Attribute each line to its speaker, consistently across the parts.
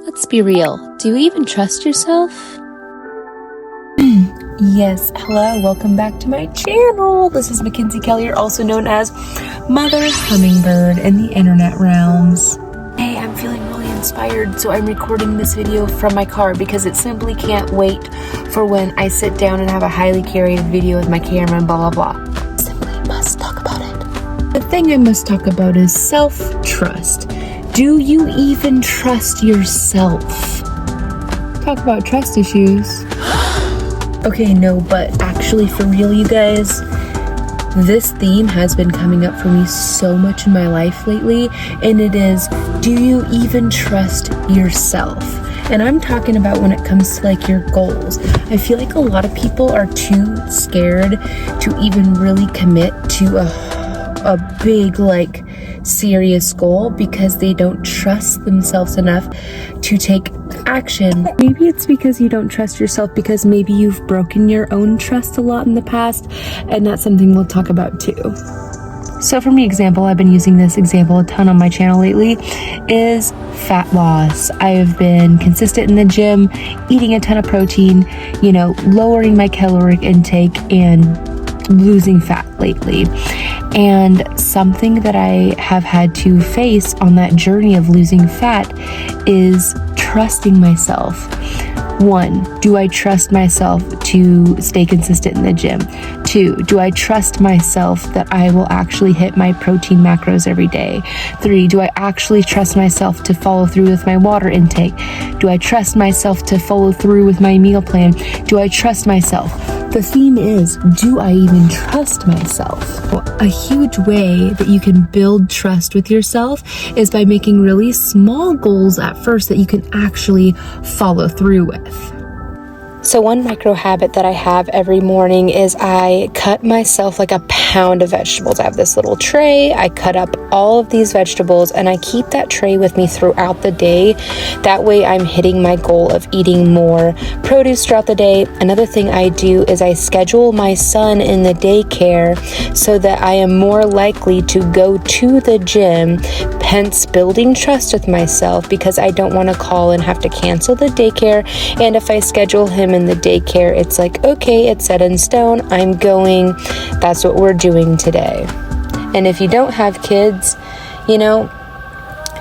Speaker 1: Let's be real. Do you even trust yourself?
Speaker 2: Yes, hello, welcome back to my channel. This is Mackenzie Kelly, also known as Mother Hummingbird in the internet realms. Hey, I'm feeling really inspired, so I'm recording this video from my car because it simply can't wait for when I sit down and have a highly curated video with my camera and blah blah blah. Simply must talk about it. The thing I must talk about is self-trust. Do you even trust yourself? Talk about trust issues. Okay, no, but actually for real, you guys, this theme has been coming up for me so much in my life lately, and it is, do you even trust yourself? And I'm talking about when it comes to like your goals. I feel like a lot of people are too scared to even really commit to a big, like, serious goal because they don't trust themselves enough to take action. Maybe it's because you don't trust yourself because maybe you've broken your own trust a lot in the past, and that's something we'll talk about too. So for me, example, I've been using this example a ton on my channel lately, is fat loss. I've been consistent in the gym, eating a ton of protein, lowering my caloric intake and losing fat lately. And something that I have had to face on that journey of losing fat is trusting myself. 1, do I trust myself to stay consistent in the gym? 2, do I trust myself that I will actually hit my protein macros every day? 3, do I actually trust myself to follow through with my water intake? Do I trust myself to follow through with my meal plan? Do I trust myself? The theme is, do I even trust myself? Well, a huge way that you can build trust with yourself is by making really small goals at first that you can actually follow through with. So one micro habit that I have every morning is I cut myself like a pound of vegetables. I have this little tray. I cut up all of these vegetables and I keep that tray with me throughout the day. That way I'm hitting my goal of eating more produce throughout the day. Another thing I do is I schedule my son in the daycare so that I am more likely to go to the gym, hence building trust with myself because I don't want to call and have to cancel the daycare. And if I schedule him in the daycare, it's like, okay, it's set in stone, I'm going, that's what we're doing today. And if you don't have kids,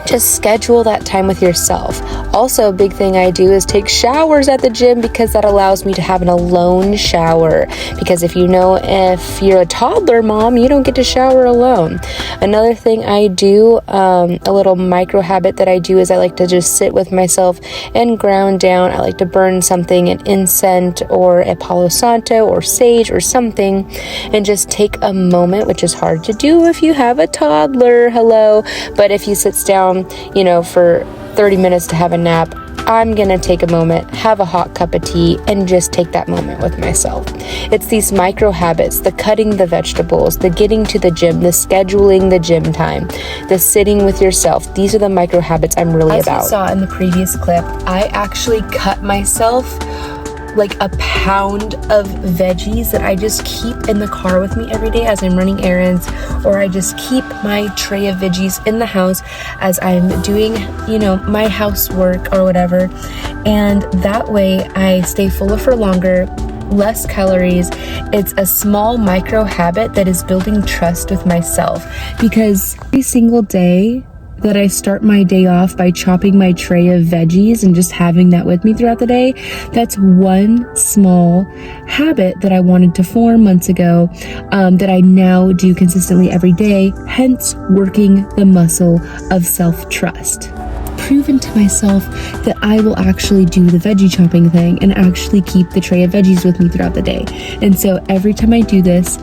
Speaker 2: just schedule that time with yourself. Also, a big thing I do is take showers at the gym because that allows me to have an alone shower. Because if you're a toddler mom, you don't get to shower alone. Another thing I do, a little micro habit that I do is I like to just sit with myself and ground down. I like to burn something, an incense or a Palo Santo or sage or something, and just take a moment, which is hard to do if you have a toddler, but if you sit down, for 30 minutes to have a nap, I'm gonna take a moment, have a hot cup of tea, and just take that moment with myself. It's these micro habits, the cutting the vegetables, the getting to the gym, the scheduling the gym time, the sitting with yourself. These are the micro habits I'm really about. As you saw in the previous clip, I actually cut myself like a pound of veggies that I just keep in the car with me every day as I'm running errands, or I just keep my tray of veggies in the house as I'm doing, my housework or whatever. And that way I stay fuller for longer, less calories. It's a small micro habit that is building trust with myself, because every single day that I start my day off by chopping my tray of veggies and just having that with me throughout the day, that's one small habit that I wanted to form months ago, that I now do consistently every day, hence working the muscle of self-trust. Proven to myself that I will actually do the veggie chopping thing and actually keep the tray of veggies with me throughout the day. And so every time I do this,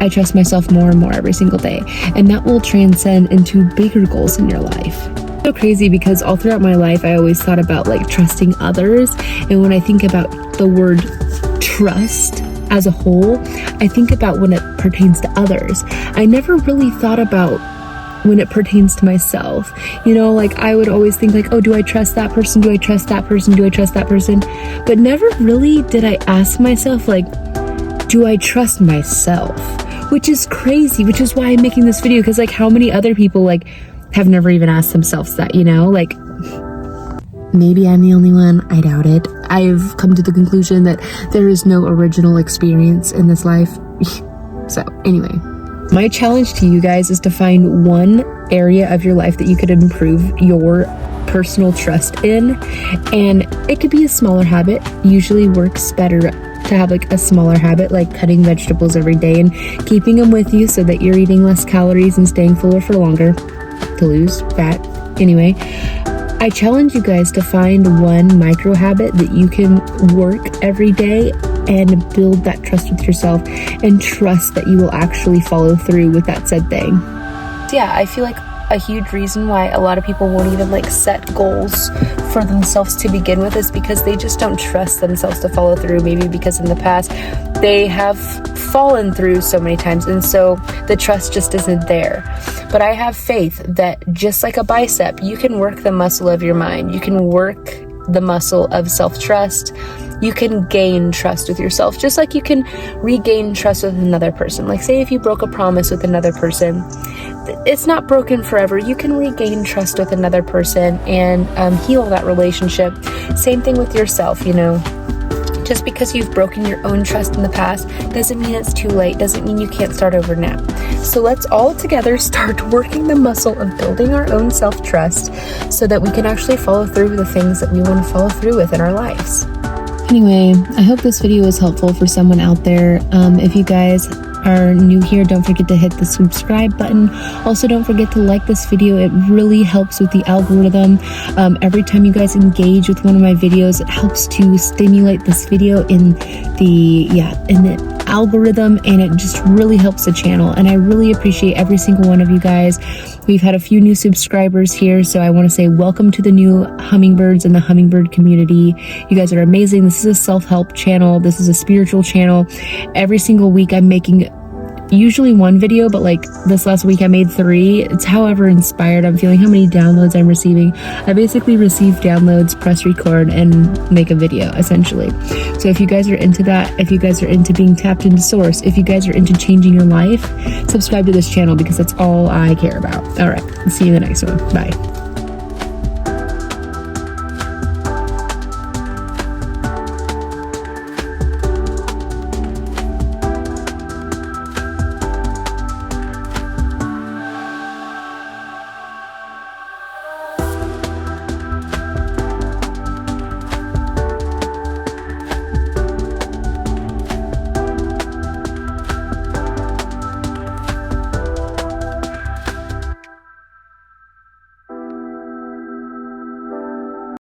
Speaker 2: I trust myself more and more every single day, and that will transcend into bigger goals in your life. It's so crazy because all throughout my life, I always thought about like trusting others. And when I think about the word trust as a whole, I think about when it pertains to others. I never really thought about when it pertains to myself. I would always think like, oh, do I trust that person? Do I trust that person? Do I trust that person? But never really did I ask myself, like, do I trust myself? Which is crazy, which is why I'm making this video, because how many other people have never even asked themselves that, Maybe I'm the only one. I doubt it. I've come to the conclusion that there is no original experience in this life. So anyway, my challenge to you guys is to find one area of your life that you could improve your personal trust in. And it could be a smaller habit. Usually works better to have like a smaller habit, like cutting vegetables every day and keeping them with you so that you're eating less calories and staying fuller for longer to lose fat. Anyway, I challenge you guys to find one micro habit that you can work every day and build that trust with yourself and trust that you will actually follow through with that said thing. Yeah, I feel like a huge reason why a lot of people won't even like set goals for themselves to begin with is because they just don't trust themselves to follow through. Maybe because in the past they have fallen through so many times, and so the trust just isn't there. But I have faith that just like a bicep, you can work the muscle of your mind. You can work the muscle of self-trust. You can gain trust with yourself, just like you can regain trust with another person. Like say if you broke a promise with another person, it's not broken forever. You can regain trust with another person and heal that relationship. Same thing with yourself, you know. Just because you've broken your own trust in the past doesn't mean it's too late, doesn't mean you can't start over now. So let's all together start working the muscle of building our own self-trust so that we can actually follow through with the things that we want to follow through with in our lives. Anyway, I hope this video was helpful for someone out there. If you guys are new here, don't forget to hit the subscribe button. Also, don't forget to like this video. It really helps with the algorithm. Every time you guys engage with one of my videos, it helps to stimulate this video in the algorithm, and it just really helps the channel. And I really appreciate every single one of you guys. We've had a few new subscribers here, so I want to say welcome to the new hummingbirds and the hummingbird community. You guys are amazing. This is a self-help channel. This is a spiritual channel. Every single week I'm making usually one video, but like this last week I made 3. It's however inspired I'm feeling, how many downloads I'm receiving. I basically receive downloads, press record, and make a video essentially. So if you guys are into that, if you guys are into being tapped into source, if you guys are into changing your life, subscribe to this channel because that's all I care about. All right, see you in the next one. Bye.